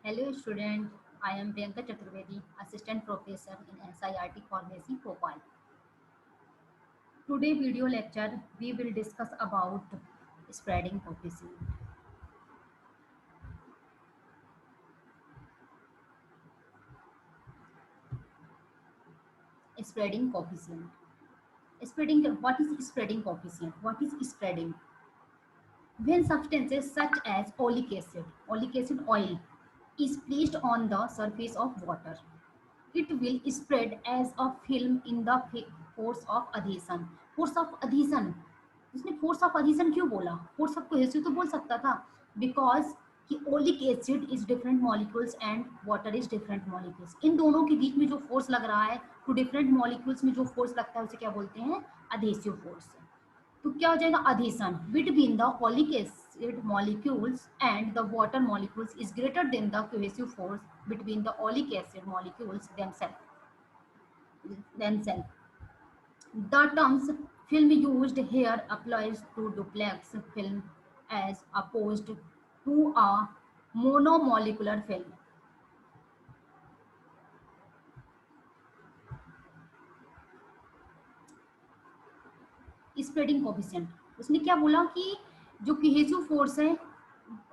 Hello student, I am Priyanka Chaturvedi, Assistant Professor in SIRT Pharmacy, Bhopal. Today video lecture we will discuss about spreading coefficient. Spreading coefficient. Spreading. What is spreading coefficient? What is spreading? When substances such as oleic acid oil, is placed on the surface of water, it will spread as a film in the force of adhesion. Force of adhesion, उसने force of adhesion क्यों बोला? Force of cohesion तो बोल सकता था, because कि oleic acid is different molecules and water is different molecules. इन दोनों के बीच में जो फोर्स लग रहा है, टू डिफरेंट मॉलिक्यूल्स में जो फोर्स लगता है उसे क्या बोलते हैं? Adhesive force. तो क्या हो जाएगा? Adhesion between the oleic acid molecules and the water molecules is greater than the cohesive force between the oleic acid molecules themselves. The terms film used here applies to duplex film as opposed to a monomolecular film. Spreading coefficient, उसने क्या बोला कि जो cohesive force है,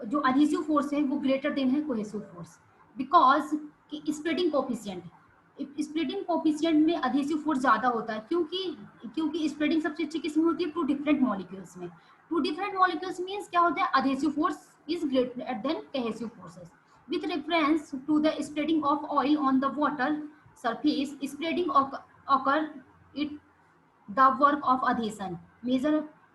जो adhesive force है वो greater than है कोहेसिव फोर्स, बिकॉज कि स्प्रेडिंग कोफिशिएंट में अधेसिव फोर्स ज्यादा होता है. क्योंकि स्प्रेडिंग सबसे अच्छी किस्म होती है टू डिफरेंट मॉलिक्यूल्स में. टू डिफरेंट मॉलिक्यूल्स मींस क्या होता है? Adhesive force is greater than cohesive forces. With reference to the spreading of oil on the water surface, spreading occur it the work of adhesion,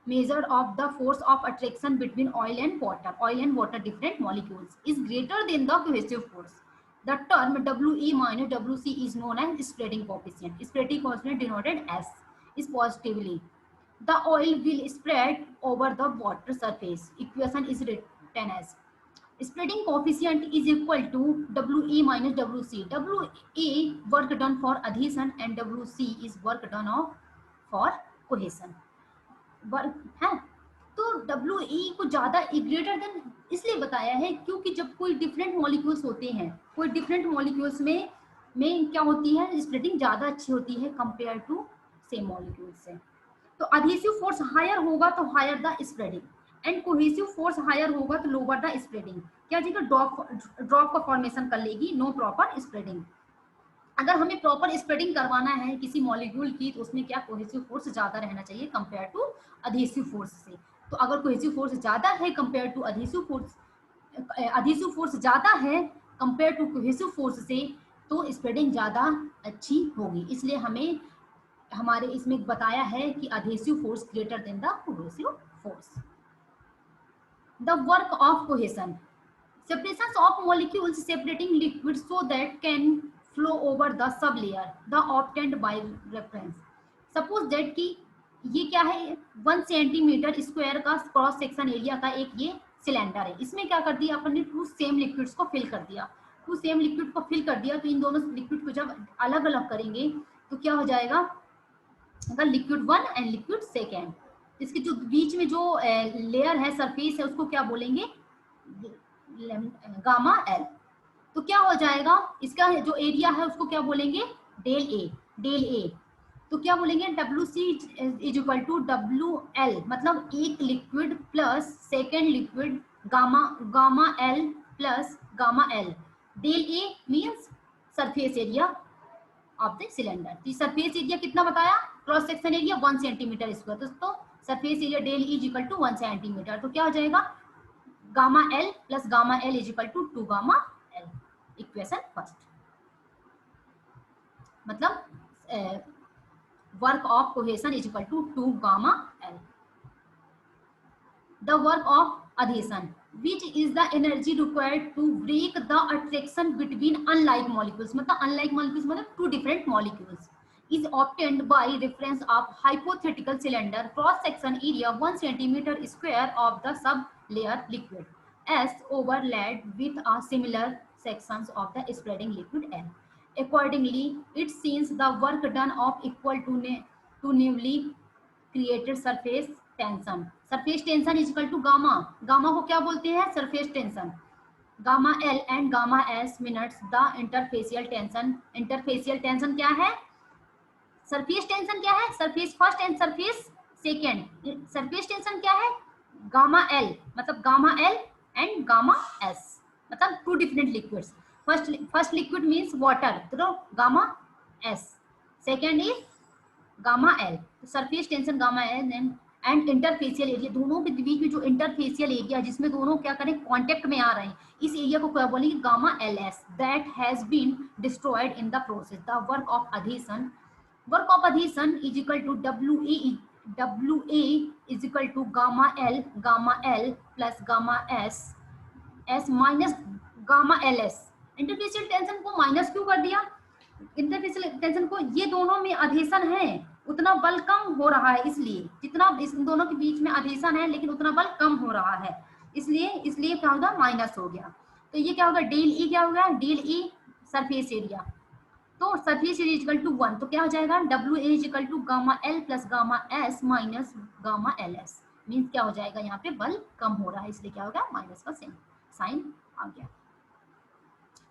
measure of the force of attraction between oil and water different molecules is greater than the cohesive force. The term We minus Wc is known as spreading coefficient. Spreading coefficient denoted as is positively. The oil will spread over the water surface. Equation is written as spreading coefficient is equal to We minus Wc. We work done for adhesion and Wc is work done of for cohesion work है. तो WE को ज्यादा greater than इसलिए बताया है क्योंकि जब कोई डिफरेंट मॉलिक्यूल्स होते हैं, कोई डिफरेंट मॉलिक्यूल्स में क्या होती है? स्प्रेडिंग ज्यादा अच्छी होती है कंपेयर टू सेम मॉलिक्यूल्स से. तो अधेसिव फोर्स हायर होगा तो higher the spreading and cohesive force higher होगा तो लोअर द स्प्रेडिंग. क्या जी? ड्रॉप का फॉर्मेशन कर लेगी, नो प्रॉपर स्प्रेडिंग. अगर हमें प्रॉपर स्प्रेडिंग करवाना है किसी मॉलिक्यूल की तो उसमें क्या कोहेसिव फोर्स ज्यादा रहना चाहिए कंपेयर टू अधेसिव फोर्स से. तो अगर कोहेसिव फोर्स ज्यादा है कंपेयर टू अधेसिव फोर्स ज्यादा है कंपेयर टू कोहेसिव फोर्स से, तो स्प्रेडिंग ज्यादा अच्छी होगी. इसलिए हमें हमारे इसमें बताया है कि adhesive force greater than the cohesive force. The work of cohesion, separations of molecules separating liquids so that can flow over the sublayer, the obtained by reference. Suppose that कि ये क्या है? 1 सेंटीमीटर स्क्वायर का cross section area का एक ये cylinder है. इसमें क्या कर दिया अपन ने? टू सेम लिक्विड्स को फिल कर दिया. तो इन दोनों लिक्विड को जब अलग अलग करेंगे तो क्या हो जाएगा? Liquid 1 and liquid 2. इसके जो बीच में जो लेयर है, सरफेस है, उसको क्या बोलेंगे? Gamma L. तो क्या हो जाएगा? इसका जो एरिया है उसको क्या बोलेंगे? Del A. तो क्या बोलेंगे? WC is equal to WL, मतलब एक liquid plus second liquid gamma L plus gamma L. Del A means surface area of the cylinder. तो सरफेस एरिया कितना बताया? Cross section area 1 centimetre square. तो surface area del E is equal to 1 centimetre. तो क्या हो जाएगा? Gamma L plus gamma L is equal to 2 gamma L. Equation first. मतलब work of cohesion is equal to 2 gamma L. The work of adhesion, which is the energy required to break the attraction between unlike molecules. मतलब unlike molecules मतलब two different molecules, is obtained by reference of hypothetical cylinder cross section area 1 centimeter square of the sub layer liquid S overlaid with a similar sections of the spreading liquid N. Accordingly, it seems the work done of equal to newly created surface tension. Surface tension is equal to gamma. Gamma को क्या बोलते हैं? Surface tension. Gamma L and gamma S minus the interfacial tension. Interfacial tension क्या है? Surface tension क्या है? Surface first and surface second. Surface tension क्या है? गामा एल, मतलब gamma L and gamma S, मतलब two different liquids. First liquid means water, तो gamma S, second is gamma L. Surface tension gamma L and interfacial area, दोनों के बीच में जो interfacial area जिसमें दोनों क्या करें, कांटेक्ट में आ रहे हैं, इस एरिया को क्या बोलेंगे? Gamma L S. That has been destroyed in the process. The work of adhesion, work of adhesion is equal to WA is equal to gamma L plus gamma S minus gamma L S. Interfacial tension को minus क्यों कर दिया? Interfacial tension को, ये दोनों में अधेशन है, उतना बल कम हो रहा है, इसलिए जितना इस दोनों के बीच में अधेशन है लेकिन उतना बल कम हो रहा है, इसलिए इसलिए क्या होगा? माइनस हो गया। तो ये क्या होगा? डेल ई क्या होगा? Del E surface area. तो सरफेस एरिया इक्वल टू 1, तो क्या हो जाएगा? W A equal to gamma L plus gamma S minus gamma L S. Means क्या हो जाएगा? यहाँ पे बल कम हो रहा है, इसलिए क्या होगा? माइनस का साइन आ गया।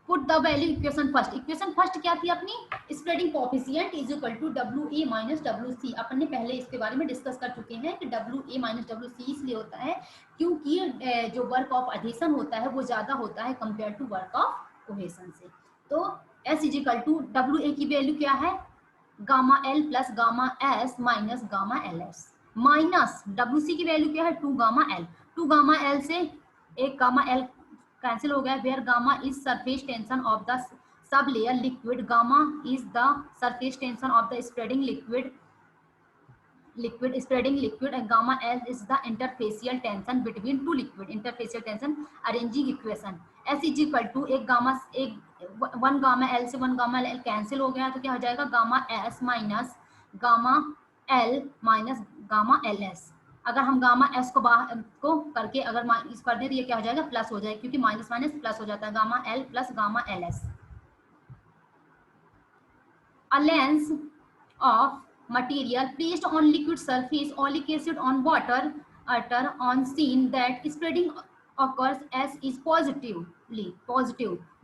Put the value equation first. Equation first क्या थी अपनी? Spreading coefficient is equal to W A minus W C. अपन ने पहले इसके बारे में डिस्कस कर चुके हैं कि W A minus W C इसलिए होता है क्योंकि जो वर्क ऑफ एडिशन होता है वो ज्यादा होता है compare to work of cohesion से। तो S is equal to W A की वैल्यू क्या है? Gamma L plus gamma S minus gamma L S, minus W C की वैल्यू क्या है? 2 गामा एल। 2 गामा एल से एक गामा एल कैंसिल हो गया। Where gamma is surface tension of the sub layer liquid, gamma is the surface tension of the spreading liquid spreading liquid, and gamma L is the interfacial tension between two liquid, interfacial tension arranging equation। S is equal to एक gamma एक 1 gamma L से 1 gamma L cancel हो गया, तो क्या हो जाएगा? Gamma S minus gamma L minus gamma LS। अगर हम गामा S को बाहर को करके अगर माइनस कर दें तो ये क्या हो जाएगा? प्लस हो जाएगा, क्योंकि माइनस माइनस प्लस हो जाता है। Gamma L plus gamma LS। A lens of material placed on liquid surface only cast on water on scene that spreading occurs as is positive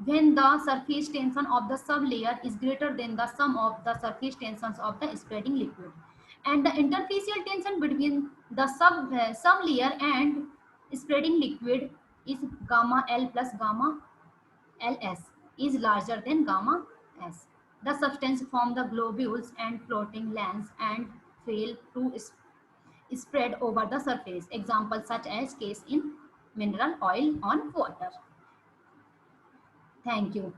when the surface tension of the sublayer is greater than the sum of the surface tensions of the spreading liquid, and the interfacial tension between the sublayer and spreading liquid is gamma L plus gamma LS is larger than gamma S. The substance form the globules and floating lens and fail to spread over the surface. Example such as case in mineral oil on water. Thank you.